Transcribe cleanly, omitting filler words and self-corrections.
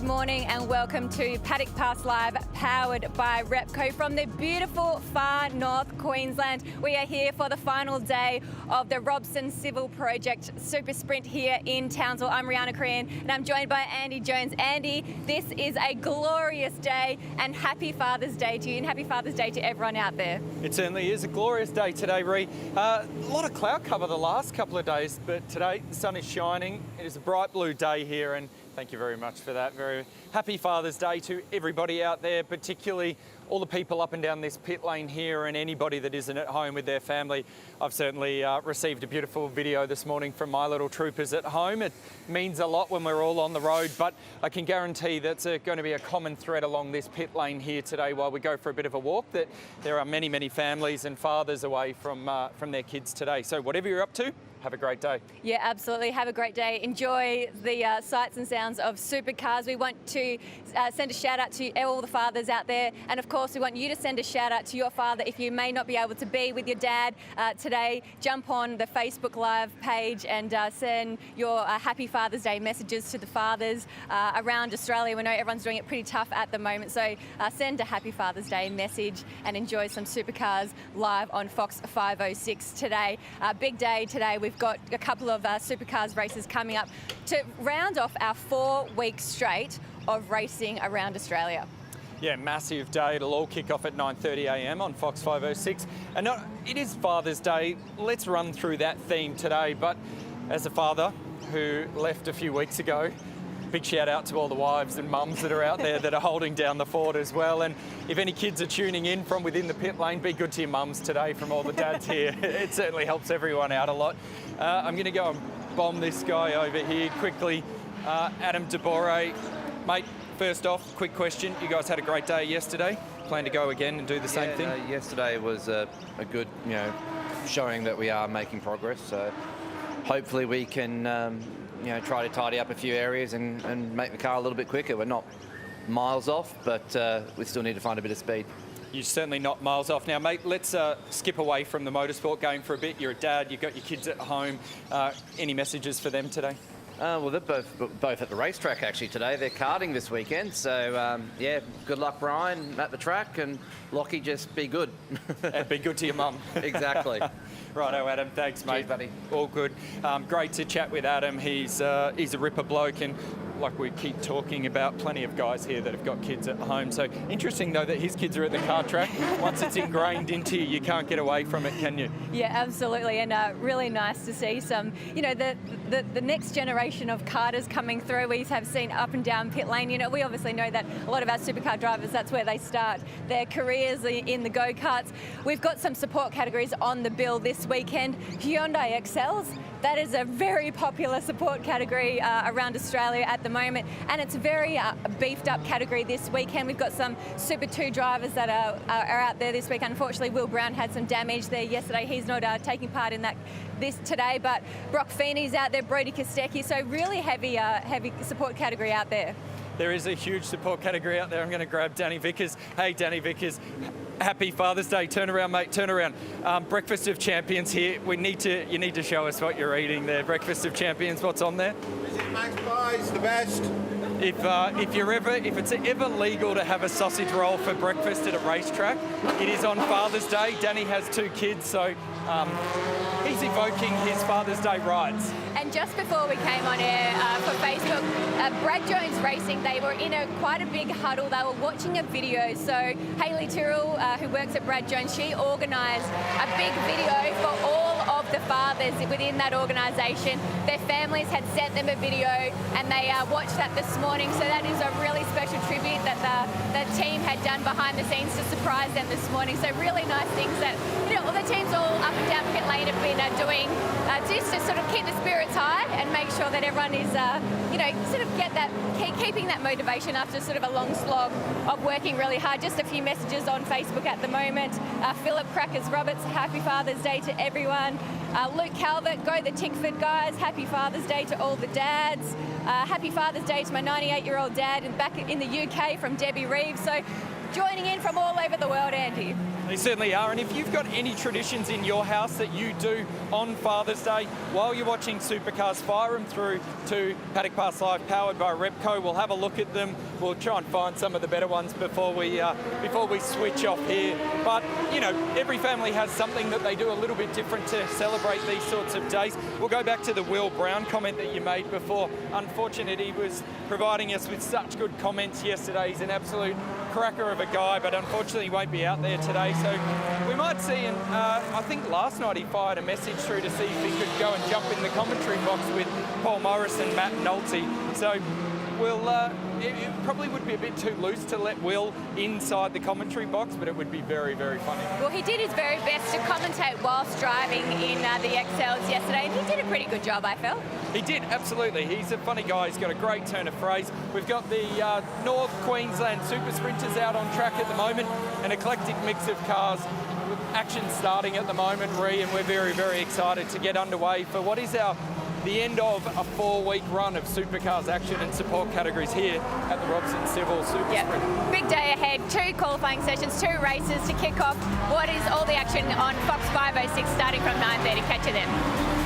morning and welcome to Paddock Pass Live, powered by Repco from the beautiful far north Queensland. We are here for the final day of the Robson Civil Project SuperSprint here in Townsville. I'm Rihanna Korean and I'm joined by Andy Jones. Andy, this is a glorious day and happy Father's Day to you and happy Father's Day to everyone out there. It certainly is a glorious day today, Ree. A lot of cloud cover the last couple of days, but today the sun is shining. It is a bright blue day here, and thank you very much for that. Very happy Father's Day to everybody out there, particularly all the people up and down this pit lane here and anybody that isn't at home with their family. I've certainly received a beautiful video this morning from my little troopers at home. It means a lot when we're all on the road, but I can guarantee that's going to be a common thread along this pit lane here today while we go for a bit of a walk, that there are many, many families and fathers away from their kids today. So whatever you're up to, have a great day. Yeah, absolutely. Have a great day. Enjoy the sights and sounds of supercars. We want to send a shout out to all the fathers out there. And of course, we want you to send a shout out to your father. If you may not be able to be with your dad today, jump on the Facebook Live page and send your happy Father's Day messages to the fathers around Australia. We know everyone's doing it pretty tough at the moment. So send a happy Father's Day message and enjoy some supercars live on Fox 506 today. Big day today. We've got a couple of supercars races coming up to round off our 4-week straight of racing around Australia. Yeah, massive day. It'll all kick off at 9:30 a.m. on Fox 506. And it is Father's Day. Let's run through that theme today. But as a father who left a few weeks ago, big shout out to all the wives and mums that are out there that are holding down the fort as well. And if any kids are tuning in from within the pit lane, be good to your mums today from all the dads here. It certainly helps everyone out a lot. I'm going to go and bomb this guy over here quickly. Adam DeBore, mate, first off, quick question. You guys had a great day yesterday. Plan to go again and do the same thing? Yesterday was a good, showing that we are making progress. So hopefully we can, try to tidy up a few areas and make the car a little bit quicker. We're not miles off, but we still need to find a bit of speed. You're certainly not miles off. Now, mate, let's skip away from the motorsport game for a bit. You're a dad, you've got your kids at home. Any messages for them today? Well, they're both at the racetrack actually today. They're karting this weekend, so yeah, good luck, Brian, at the track, and Lockie, just be good. And be good to your mum. Exactly. Righto, Adam. Thanks, mate. Cheers, buddy. All good. Great to chat with Adam. He's a ripper bloke, and like we keep talking about, plenty of guys here that have got kids at home. So interesting, though, that his kids are at the kart track. Once it's ingrained into you, you can't get away from it, can you? Yeah, absolutely. And really nice to see some, the next generation of karters coming through. We have seen up and down pit lane. We obviously know that a lot of our supercar drivers, that's where they start their careers, in the go-karts. We've got some support categories on the bill this weekend. Hyundai XLs, that is a very popular support category around Australia at the moment, and it's a very beefed up category this weekend. We've got some Super 2 drivers that are out there this week. Unfortunately, Will Brown had some damage there yesterday. He's not taking part in this today, but Brock Feeney's out there, Brody Kostecki, so really heavy support category out there. There is a huge support category out there. I'm going to grab Danny Vickers. Hey, Danny Vickers. Happy Father's Day. Turn around, mate. Turn around. Breakfast of Champions here. You need to show us what you're eating there. Breakfast of Champions. What's on there? This is Max Pie's the best. If it's ever legal to have a sausage roll for breakfast at a racetrack, it is on Father's Day. Danny has 2 kids, so he's evoking his Father's Day rights. And just before we came on air for Facebook, Brad Jones Racing, they were in quite a big huddle. They were watching a video. So Hayley Tyrrell, who works at Brad Jones, she organised a big video for all of the fathers within that organisation. Their families had sent them a video and they watched that this morning. So that is a really special tribute that the team had done behind the scenes to surprise them this morning. So really nice things that all the teams all up and down pit lane have been doing just to sort of keep the spirits high and make sure that everyone is sort of keeping that motivation after sort of a long slog of working really hard. Just a few messages on Facebook at the moment. Philip Crackers Roberts, happy Father's Day to everyone. Luke Calvert, go the Tickford guys, happy Father's Day to all the dads. Happy Father's Day to my 98-year-old dad, and back in the UK from Debbie Reeves. So joining in from all over the world, Andy. They certainly are, and if you've got any traditions in your house that you do on Father's Day while you're watching Supercars, fire them through to Paddock Pass Live, powered by Repco. We'll have a look at them. We'll try and find some of the better ones before we switch off here. But you know, every family has something that they do a little bit different to celebrate these sorts of days. We'll go back to the Will Brown comment that you made before. Unfortunate, he was providing us with such good comments yesterday. He's an absolute cracker of a guy, but unfortunately he won't be out there today. So we might see him. I think last night he fired a message through to see if he could go and jump in the commentary box with Paul Morris and Matt Nolte. So we'll. It probably would be a bit too loose to let Will inside the commentary box, but it would be very, very funny. Well, he did his very best to commentate whilst driving in the XLs yesterday, and he did a pretty good job, I felt. He did, absolutely. He's a funny guy. He's got a great turn of phrase. We've got the North Queensland Super Sprinters out on track at the moment, an eclectic mix of cars with action starting at the moment, Ree, and we're very, very excited to get underway for what is the end of a 4-week run of Supercars action and support categories here at the Robson Civil Super Sprint. Big day ahead, 2 qualifying sessions, 2 races to kick off what is all the action on Fox 506 starting from 9:30. Catch you then.